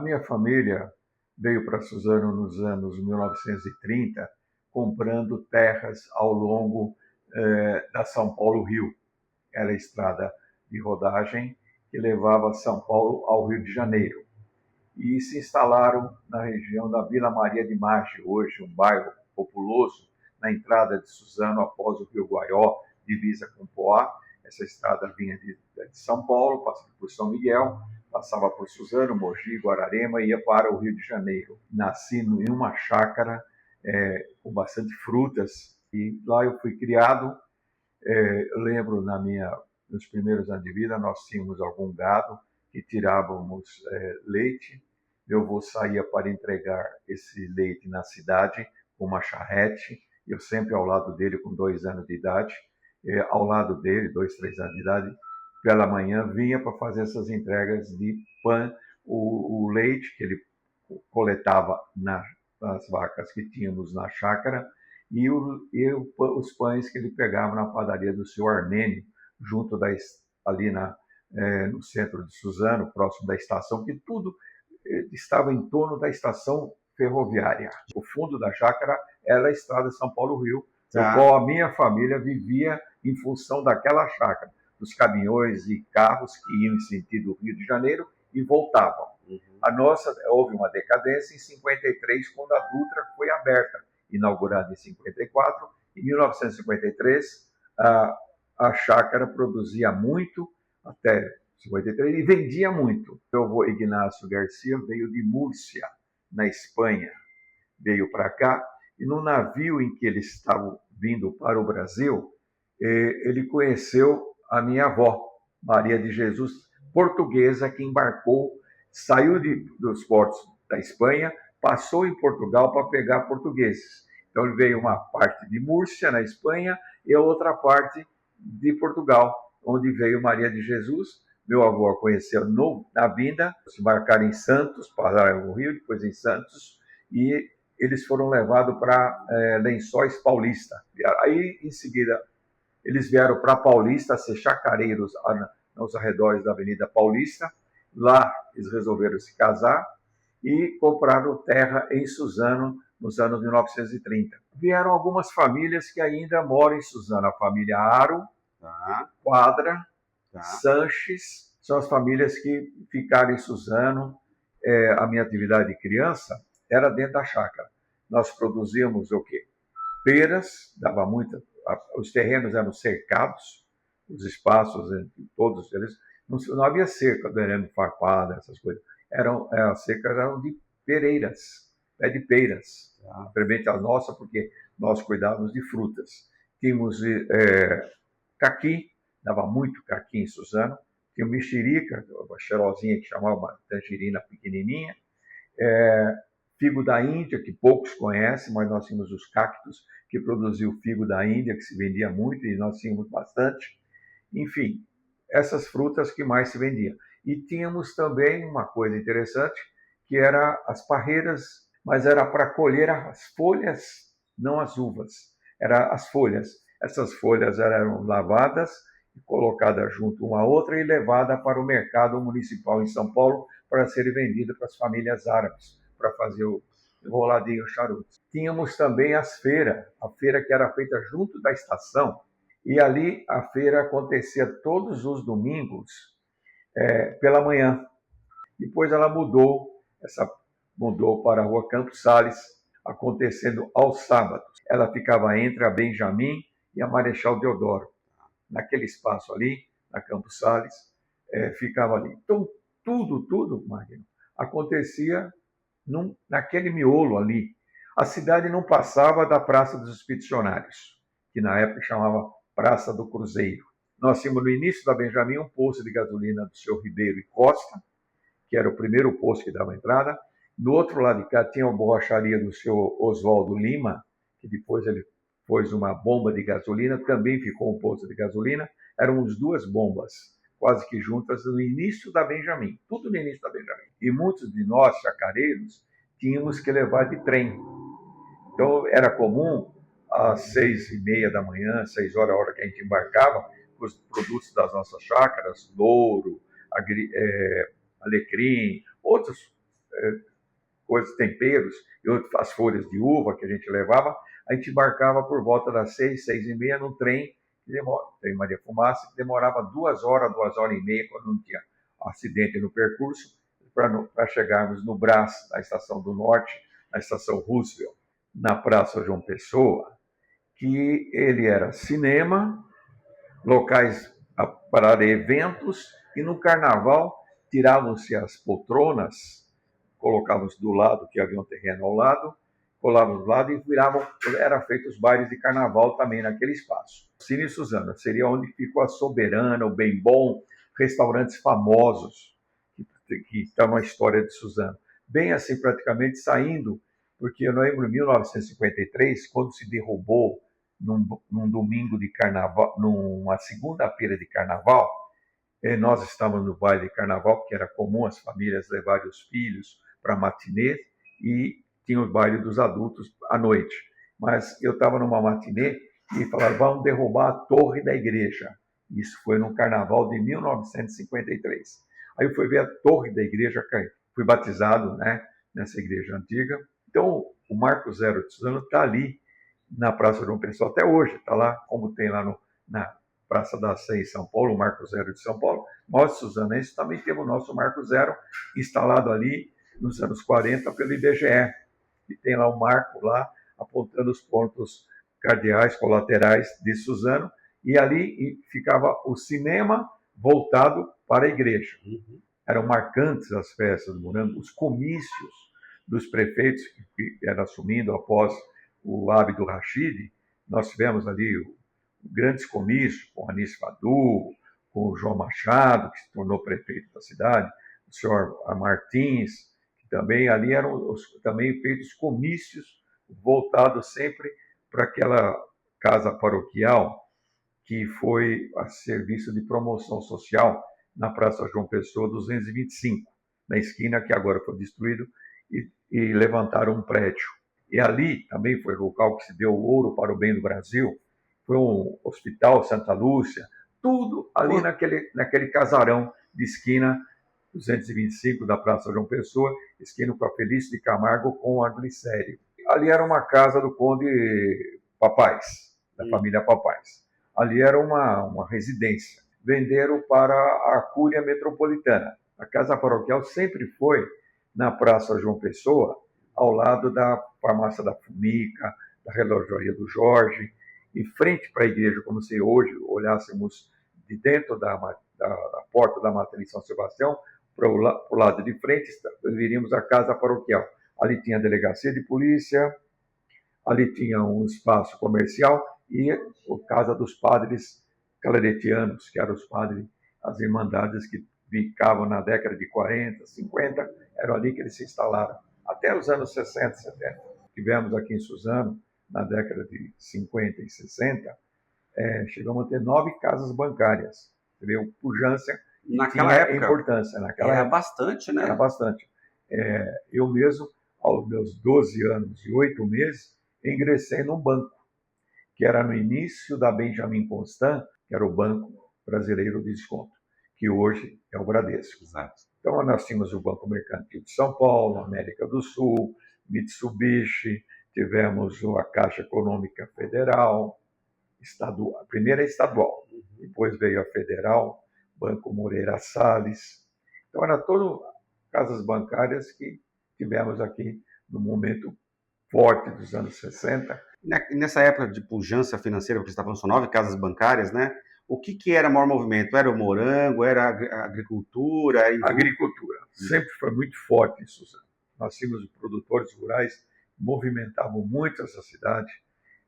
minha família veio para Suzano nos anos 1930, comprando terras ao longo da São Paulo-Rio. Era a estrada de rodagem que levava São Paulo ao Rio de Janeiro. E se instalaram na região da Vila Maria de Maggi, hoje um bairro populoso, na entrada de Suzano, após o Rio Guaió, divisa com Poá. Essa estrada vinha de São Paulo, passava por São Miguel, passava por Suzano, Mogi, Guararema e ia para o Rio de Janeiro. Nasci em uma chácara com bastante frutas e lá eu fui criado. Eu lembro nos primeiros anos de vida nós tínhamos algum gado que tirávamos leite. Meu avô saía para entregar esse leite na cidade com uma charrete, eu sempre ao lado dele com 2 anos de idade, ao lado dele, 2, 3 anos de idade, pela manhã vinha para fazer essas entregas de pão, o leite que ele coletava nas vacas que tínhamos na chácara e os pães que ele pegava na padaria do seu Armênio, junto ali no centro de Suzano, próximo da estação, que tudo estava em torno da estação ferroviária. O fundo da chácara era a estrada São Paulo-Rio, no qual a minha família vivia em função daquela chácara, dos caminhões e carros que iam em sentido Rio de Janeiro e voltavam. Houve uma decadência em 53, quando a Dutra foi aberta, inaugurada em 54. Em 1953, a chácara produzia muito, até 53, e vendia muito. Meu avô Ignácio Garcia veio de Múrcia, na Espanha. Veio para cá e no navio em que eles estavam vindo para o Brasil, ele conheceu a minha avó, Maria de Jesus, portuguesa, que embarcou, saiu dos portos da Espanha, passou em Portugal para pegar portugueses. Então ele veio uma parte de Múrcia, na Espanha, e a outra parte de Portugal, onde veio Maria de Jesus. Meu avô a conheceu na vinda, se embarcaram em Santos, pararam no Rio, depois em Santos, e eles foram levados para Lençóis Paulista. Aí, em seguida, eles vieram para Paulista, ser chacareiros nos arredores da Avenida Paulista. Lá, eles resolveram se casar e compraram terra em Suzano, nos anos 1930. Vieram algumas famílias que ainda moram em Suzano. A família Aro, Quadra, Sanches, são as famílias que ficaram em Suzano. A minha atividade de criança era dentro da chácara. Nós produzíamos o quê? Peras, dava muita. Os terrenos eram cercados, os espaços, todos eles. Não havia cerca do arame farpado, essas coisas. As cercas eram de pereiras, pé de peiras. Premente a nossa, porque nós cuidávamos de frutas. Tínhamos caqui, dava muito caqui em Suzano. Tinha mexerica, uma xerozinha que chamava uma tangerina pequenininha. Figo da Índia, que poucos conhecem, mas nós tínhamos os cactos, que produziam o figo da Índia, que se vendia muito, e nós tínhamos bastante. Enfim, essas frutas que mais se vendiam. E tínhamos também uma coisa interessante, que era as parreiras, mas era para colher as folhas, não as uvas. Era as folhas. Essas folhas eram lavadas, colocadas junto uma à outra e levadas para o mercado municipal em São Paulo para serem vendidas para as famílias árabes, para fazer o enroladinho, o charuto. Tínhamos também a feira que era feita junto da estação, e ali a feira acontecia todos os domingos pela manhã. Depois ela mudou para a Rua Campos Sales, acontecendo aos sábados. Ela ficava entre a Benjamin e a Marechal Deodoro. Naquele espaço ali, na Campos Sales, ficava ali. Então, tudo, Magno, acontecia naquele miolo ali. A cidade não passava da Praça dos Expedicionários, que na época chamava Praça do Cruzeiro. Nós tínhamos no início da Benjamin um posto de gasolina do seu Ribeiro e Costa, que era o primeiro posto que dava entrada. Do outro lado de cá tinha a borracharia do seu Oswaldo Lima, que depois ele pôs uma bomba de gasolina, também ficou um posto de gasolina. Eram as 2 bombas, quase que juntas, no início da Benjamin, tudo no início da Benjamin. E muitos de nós, chacareiros, tínhamos que levar de trem. Então, era comum, às 6h30 da manhã, 6 horas, a hora que a gente embarcava, os produtos das nossas chácaras, louro, alecrim, outros coisas, temperos, e as folhas de uva que a gente levava, a gente embarcava por volta das 6, 6h30 no trem, trem Maria Fumaça, que demorava 2 horas, 2 horas e meia, quando não tinha acidente no percurso, para chegarmos no Brás, na Estação do Norte, na Estação Roosevelt, na Praça João Pessoa, que ele era cinema, locais para eventos, e no carnaval tiravam-se as poltronas, colocávamos do lado, que havia um terreno ao lado, colavam do lado e eram feitos os bailes de carnaval também naquele espaço. Cine Suzano seria onde ficou a Soberana, o Bem Bom, restaurantes famosos que estão na história de Suzano. Bem assim, praticamente saindo, porque eu lembro em 1953, quando se derrubou num domingo de carnaval, numa segunda-feira de carnaval, nós estávamos no baile de carnaval, que era comum as famílias levarem os filhos para matinê, e tinha o baile dos adultos à noite. Mas eu estava numa matinê e falaram, vamos derrubar a torre da igreja. Isso foi no carnaval de 1953. Aí eu fui ver a torre da igreja cair. Fui batizado, né, nessa igreja antiga. Então, o Marco Zero de Suzano está ali, na Praça João Pessoa, até hoje. Está lá, como tem lá na Praça da Sé em São Paulo, o Marco Zero de São Paulo. Nós, suzanenses, também temos o nosso Marco Zero, instalado ali nos anos 40 pelo IBGE. E tem lá um marco lá, apontando os pontos cardeais, colaterais de Suzano. E ali ficava o cinema voltado para a igreja. Eram marcantes as festas do Morango, os comícios dos prefeitos que eram assumindo após o Abdo Rachid. Nós tivemos ali grandes comícios com Anísio Fadu, com o João Machado, que se tornou prefeito da cidade, o senhor Martins, que também ali eram também feitos comícios voltados sempre para aquela casa paroquial que foi a serviço de promoção social na Praça João Pessoa 225, na esquina que agora foi destruído, e levantaram um prédio. E ali também foi o local que se deu o ouro para o bem do Brasil, foi um hospital Santa Lúcia, tudo ali naquele casarão de esquina 225 da Praça João Pessoa, esquina com a Felício de Camargo com a Glicério. Ali era uma casa do Conde Papais, da família Papais. Ali era uma residência. Venderam para a Cúria Metropolitana. A casa paroquial sempre foi na Praça João Pessoa, ao lado da Farmácia da Fumica, da Relojoaria do Jorge, em frente para a igreja, como se hoje olhássemos de dentro da porta da matriz São Sebastião, para o lado de frente, veríamos a casa paroquial. Ali tinha a delegacia de polícia, ali tinha um espaço comercial e a casa dos padres claretianos, que eram os padres, as irmandades que ficavam na década de 40, 50, eram ali que eles se instalaram. Até os anos 60, 70. Tivemos aqui em Suzano, na década de 50 e 60, chegamos a ter 9 casas bancárias. Você vê, o pujança naquela época, importância. Naquela era época, bastante, né? Era bastante. Eu mesmo, aos meus 12 anos e 8 meses, ingressei num banco, que era no início da Benjamin Constant, que era o Banco Brasileiro de Desconto, que hoje é o Bradesco. Exato. Então, nós tínhamos o Banco Mercantil de São Paulo, América do Sul, Mitsubishi, tivemos a Caixa Econômica Federal, a primeira é estadual, depois veio a Federal, Banco Moreira Salles. Então, eram todas casas bancárias que tivemos aqui no momento forte dos anos 60. Nessa época de pujança financeira, porque você está falando, são 9 casas bancárias, né? O que era o maior movimento? Era o morango? Era a agricultura? A agricultura sempre foi muito forte em Suzano. Nós tínhamos produtores rurais que movimentavam muito essa cidade,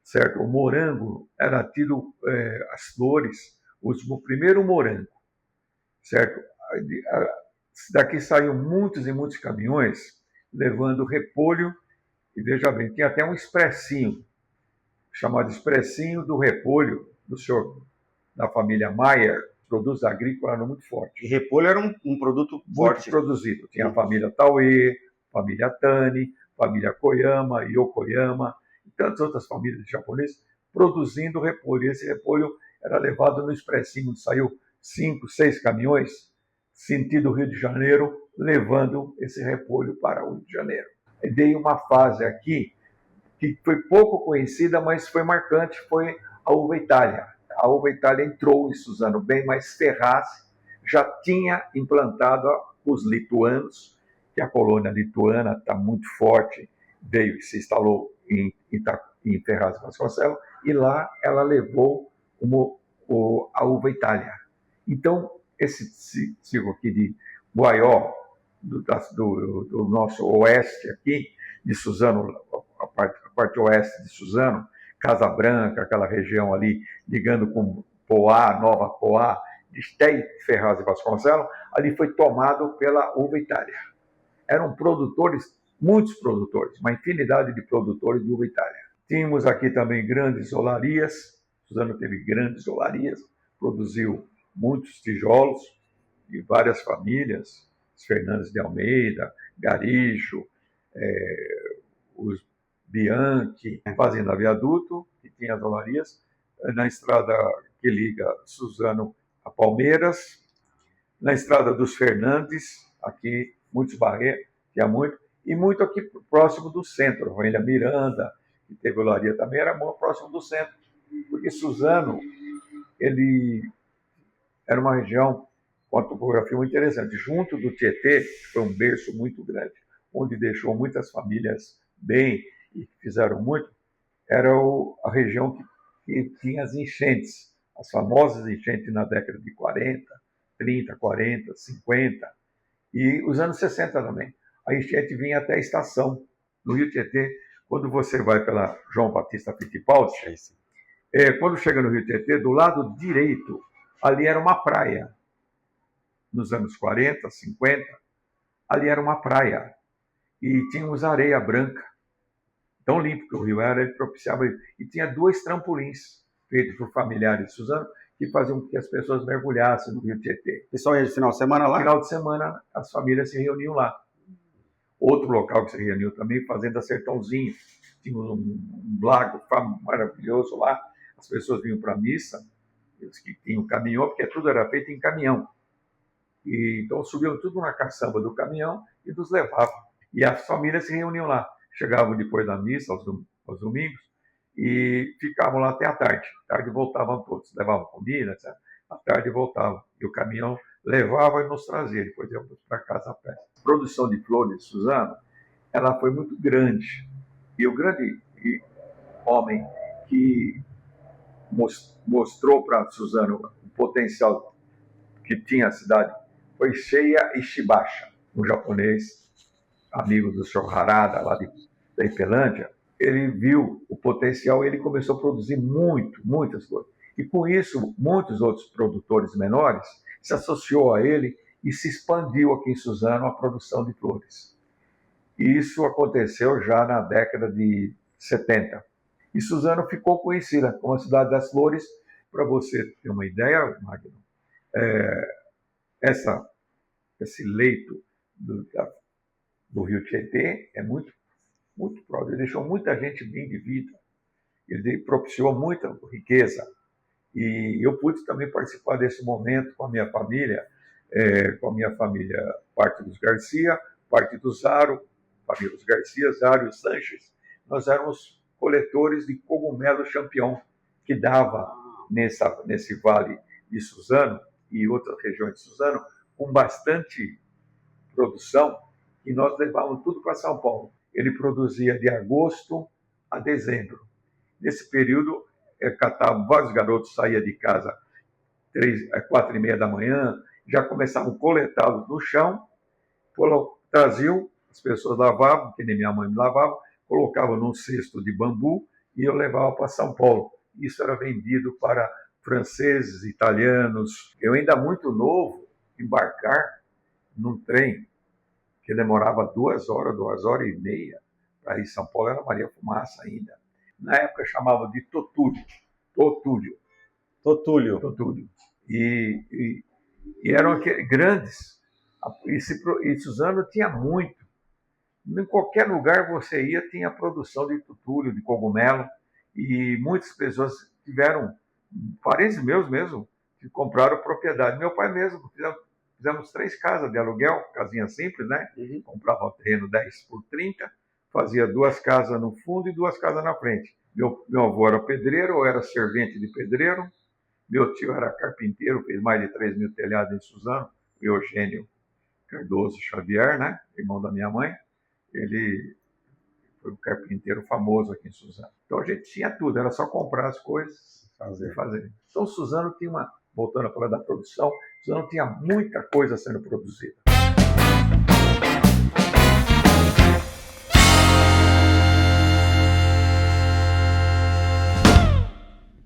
certo? O morango era tido, as flores, o primeiro morango, certo? Daqui saíam muitos e muitos caminhões levando repolho, e veja bem, tinha até um expressinho, chamado Expressinho do Repolho, do senhor da família Maier. Produtos agrícolas eram muito fortes. E repolho era um produto forte. Muito produzido. Tinha a família Tauê, família Tani, família Koyama, Yokoyama, e tantas outras famílias de japoneses produzindo repolho. E esse repolho era levado no expressinho, onde saiu 5, 6 caminhões, sentido Rio de Janeiro, levando esse repolho para o Rio de Janeiro. E dei uma fase aqui que foi pouco conhecida, mas foi marcante, foi a uva Itália. A uva Itália entrou em Suzano bem, mas Ferraz já tinha implantado os lituanos, que a colônia lituana está muito forte, veio e se instalou em Ferraz Vasconcelos, e lá ela levou a uva Itália. Então, esse ciclo aqui de Guaió, do nosso oeste aqui, de Suzano, a parte oeste de Suzano, Casa Branca, aquela região ali, ligando com Poá, Nova Poá, até Ferraz e Vasconcelos, ali foi tomado pela uva Itália. Eram produtores, muitos produtores, uma infinidade de produtores de uva Itália. Tínhamos aqui também grandes olarias, Suzano teve grandes olarias, produziu muitos tijolos de várias famílias, os Fernandes de Almeida, Garijo, os Bianchi, Fazenda Viaduto, que tinha as olarias, na estrada que liga Suzano a Palmeiras, na estrada dos Fernandes, aqui, muitos Barreiros, tinha muito, e muito aqui próximo do centro, a família Miranda, que teve olaria também, era muito próximo do centro, porque Suzano, ele era uma região com uma topografia muito interessante. Junto do Tietê, que foi um berço muito grande, onde deixou muitas famílias bem e fizeram muito, era a região que tinha as enchentes, as famosas enchentes na década de 40, 30, 40, 50 e os anos 60 também. A enchente vinha até a estação no Rio Tietê. Quando você vai pela João Batista Fittipaldi, quando chega no Rio Tietê, do lado direito, ali era uma praia. Nos anos 40, 50, ali era uma praia. E tínhamos areia branca, tão limpo que o rio era, ele propiciava isso. E tinha 2 trampolins feitos por familiares de Suzano, que faziam com que as pessoas mergulhassem no Rio Tietê. O pessoal ia de final de semana lá? Final de semana, as famílias se reuniam lá. Outro local que se reuniu também, Fazenda Sertãozinho. Tinha um lago maravilhoso lá. As pessoas vinham para a missa, eles que tinham caminhão, porque tudo era feito em caminhão. E, então subiam tudo na caçamba do caminhão e nos levavam. E as famílias se reuniam lá. Chegavam depois da missa, aos domingos, e ficavam lá até a tarde. À tarde voltavam todos, levavam comida, etc. À tarde voltavam. E o caminhão levava e nos trazia, depois íamos para casa a pé. A produção de flores de Suzano, ela foi muito grande. E o grande homem que mostrou para Suzano o potencial que tinha a cidade foi Seiya Ishibashi, um japonês, amigo do Sr. Harada, lá da Ipelândia. Ele viu o potencial e ele começou a produzir muitas flores. E com isso, muitos outros produtores menores se associou a ele e se expandiu aqui em Suzano a produção de flores. E isso aconteceu já na década de 70. E Suzano ficou conhecida como a cidade das flores. Para você ter uma ideia, Magno, esse leito do Rio Tietê é muito próximo. Ele deixou muita gente bem de vida. Ele propiciou muita riqueza. E eu pude também participar desse momento com a minha família, parte dos Garcia, parte do Zaro, família dos Garcia, Zaro e Sanches. Nós éramos coletores de cogumelo champignon, que dava nesse vale de Suzano e outras regiões de Suzano, com bastante produção, e nós levávamos tudo para São Paulo. Ele produzia de agosto a dezembro. Nesse período, vários garotos saíam de casa 4h30 da manhã, já começavam a coletá-los no chão, traziam, as pessoas lavavam, que nem minha mãe me lavava, colocavam num cesto de bambu e eu levava para São Paulo. Isso era vendido para franceses, italianos. Eu ainda muito novo, embarcar num trem que demorava 2 horas, 2h30 para ir a São Paulo, era Maria Fumaça ainda. Na época chamavam de Totúlio. E eram grandes. E Suzano tinha muito. Em qualquer lugar você ia, tinha produção de tutúlio, de cogumelo. E muitas pessoas tiveram, parentes meus mesmo, que compraram propriedade. Meu pai mesmo, fizemos 3 casas de aluguel, casinha simples, né? Comprava o terreno 10 por 30, fazia 2 casas no fundo e 2 casas na frente. Meu avô era pedreiro, ou era servente de pedreiro. Meu tio era carpinteiro, fez mais de 3 mil telhados em Suzano, o Eugênio Cardoso Xavier, né? Irmão da minha mãe. Ele foi um carpinteiro famoso aqui em Suzano. Então a gente tinha tudo, era só comprar as coisas e fazer. Então Suzano tinha voltando a falar da produção, Suzano tinha muita coisa sendo produzida.